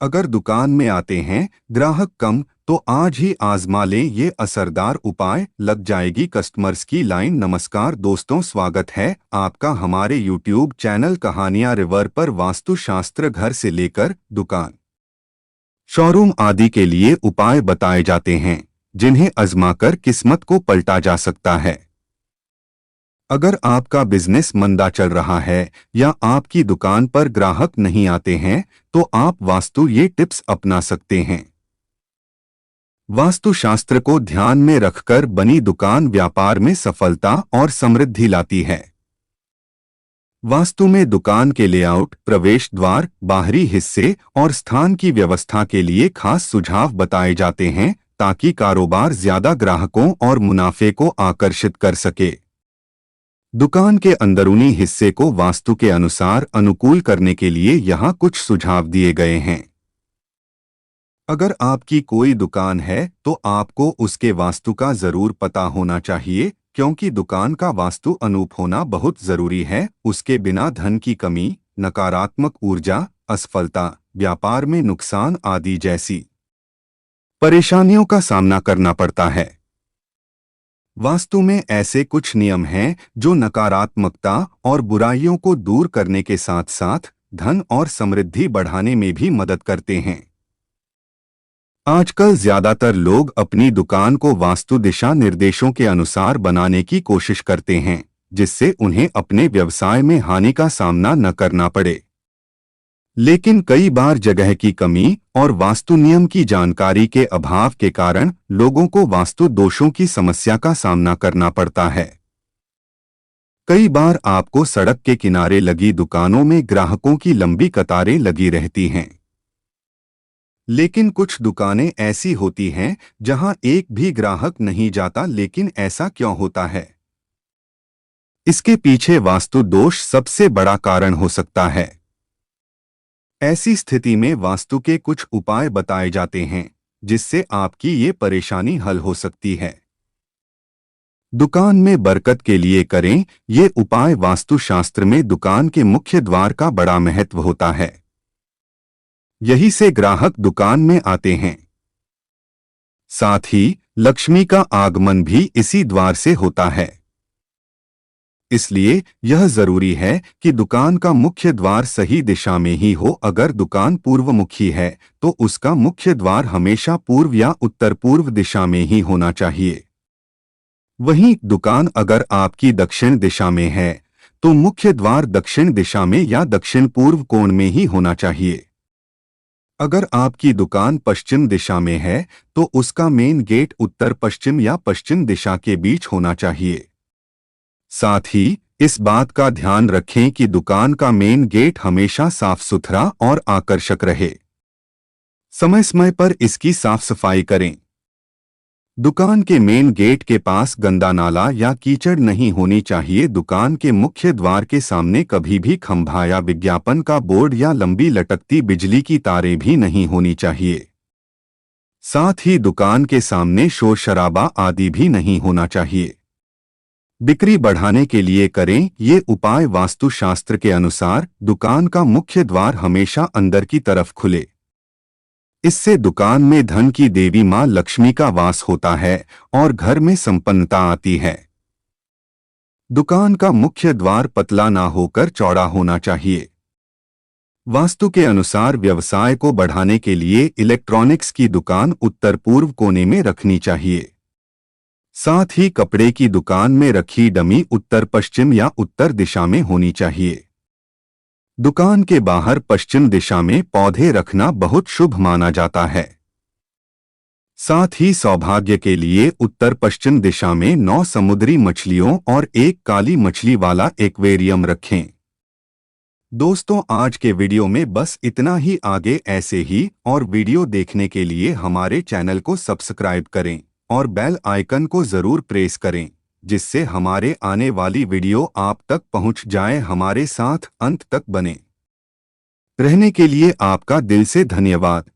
अगर दुकान में आते हैं ग्राहक कम तो आज ही आजमा लें ये असरदार उपाय, लग जाएगी कस्टमर्स की लाइन। नमस्कार दोस्तों, स्वागत है आपका हमारे YouTube चैनल कहानियां रिवर पर। वास्तुशास्त्र घर से लेकर दुकान, शोरूम आदि के लिए उपाय बताए जाते हैं जिन्हें आजमाकर किस्मत को पलटा जा सकता है। अगर आपका बिजनेस मंदा चल रहा है या आपकी दुकान पर ग्राहक नहीं आते हैं तो आप वास्तु ये टिप्स अपना सकते हैं। वास्तुशास्त्र को ध्यान में रखकर बनी दुकान व्यापार में सफलता और समृद्धि लाती है। वास्तु में दुकान के लेआउट, प्रवेश द्वार, बाहरी हिस्से और स्थान की व्यवस्था के लिए खास सुझाव बताए जाते हैं ताकि कारोबार ज्यादा ग्राहकों और मुनाफे को आकर्षित कर सके। दुकान के अंदरूनी हिस्से को वास्तु के अनुसार अनुकूल करने के लिए यहाँ कुछ सुझाव दिए गए हैं। अगर आपकी कोई दुकान है तो आपको उसके वास्तु का जरूर पता होना चाहिए, क्योंकि दुकान का वास्तु अनूप होना बहुत जरूरी है। उसके बिना धन की कमी, नकारात्मक ऊर्जा, असफलता, व्यापार में नुकसान आदि जैसी परेशानियों का सामना करना पड़ता है। वास्तु में ऐसे कुछ नियम हैं जो नकारात्मकता और बुराइयों को दूर करने के साथ साथ धन और समृद्धि बढ़ाने में भी मदद करते हैं। आजकल ज्यादातर लोग अपनी दुकान को वास्तु दिशा निर्देशों के अनुसार बनाने की कोशिश करते हैं, जिससे उन्हें अपने व्यवसाय में हानि का सामना न करना पड़े। लेकिन कई बार जगह की कमी और वास्तु नियम की जानकारी के अभाव के कारण लोगों को वास्तु दोषों की समस्या का सामना करना पड़ता है। कई बार आपको सड़क के किनारे लगी दुकानों में ग्राहकों की लंबी कतारें लगी रहती हैं। लेकिन कुछ दुकानें ऐसी होती हैं जहां एक भी ग्राहक नहीं जाता। लेकिन ऐसा क्यों होता है? इसके पीछे वास्तु दोष सबसे बड़ा कारण हो सकता है। ऐसी स्थिति में वास्तु के कुछ उपाय बताए जाते हैं जिससे आपकी ये परेशानी हल हो सकती है। दुकान में बरकत के लिए करें ये उपाय। वास्तुशास्त्र में दुकान के मुख्य द्वार का बड़ा महत्व होता है। यही से ग्राहक दुकान में आते हैं। साथ ही लक्ष्मी का आगमन भी इसी द्वार से होता है। इसलिए यह जरूरी है कि दुकान का मुख्य द्वार सही दिशा में ही हो। अगर दुकान पूर्वमुखी है तो उसका मुख्य द्वार हमेशा पूर्व या उत्तर पूर्व दिशा में ही होना चाहिए। वहीं दुकान अगर आपकी दक्षिण दिशा में है तो मुख्य द्वार दक्षिण दिशा में या दक्षिण पूर्व कोण में ही होना चाहिए। अगर आपकी दुकान पश्चिम दिशा में है तो उसका मेन गेट उत्तर पश्चिम या पश्चिम दिशा के बीच होना चाहिए। साथ ही इस बात का ध्यान रखें कि दुकान का मेन गेट हमेशा साफ सुथरा और आकर्षक रहे। समय समय पर इसकी साफ सफाई करें। दुकान के मेन गेट के पास गंदा नाला या कीचड़ नहीं होनी चाहिए। दुकान के मुख्य द्वार के सामने कभी भी खंभा या विज्ञापन का बोर्ड या लंबी लटकती बिजली की तारें भी नहीं होनी चाहिए। साथ ही दुकान के सामने शोर शराबा आदि भी नहीं होना चाहिए। बिक्री बढ़ाने के लिए करें ये उपाय। वास्तुशास्त्र के अनुसार दुकान का मुख्य द्वार हमेशा अंदर की तरफ खुले। इससे दुकान में धन की देवी मां लक्ष्मी का वास होता है और घर में संपन्नता आती है। दुकान का मुख्य द्वार पतला ना होकर चौड़ा होना चाहिए। वास्तु के अनुसार व्यवसाय को बढ़ाने के लिए इलेक्ट्रॉनिक्स की दुकान उत्तर पूर्व कोने में रखनी चाहिए। साथ ही कपड़े की दुकान में रखी डमी उत्तर पश्चिम या उत्तर दिशा में होनी चाहिए। दुकान के बाहर पश्चिम दिशा में पौधे रखना बहुत शुभ माना जाता है। साथ ही सौभाग्य के लिए उत्तर पश्चिम दिशा में 9 समुद्री मछलियों और एक काली मछली वाला एक्वेरियम रखें। दोस्तों, आज के वीडियो में बस इतना ही। आगे ऐसे ही और वीडियो देखने के लिए हमारे चैनल को सब्सक्राइब करें और बेल आइकन को जरूर प्रेस करें, जिससे हमारे आने वाली वीडियो आप तक पहुंच जाए। हमारे साथ अंत तक बने रहने के लिए आपका दिल से धन्यवाद।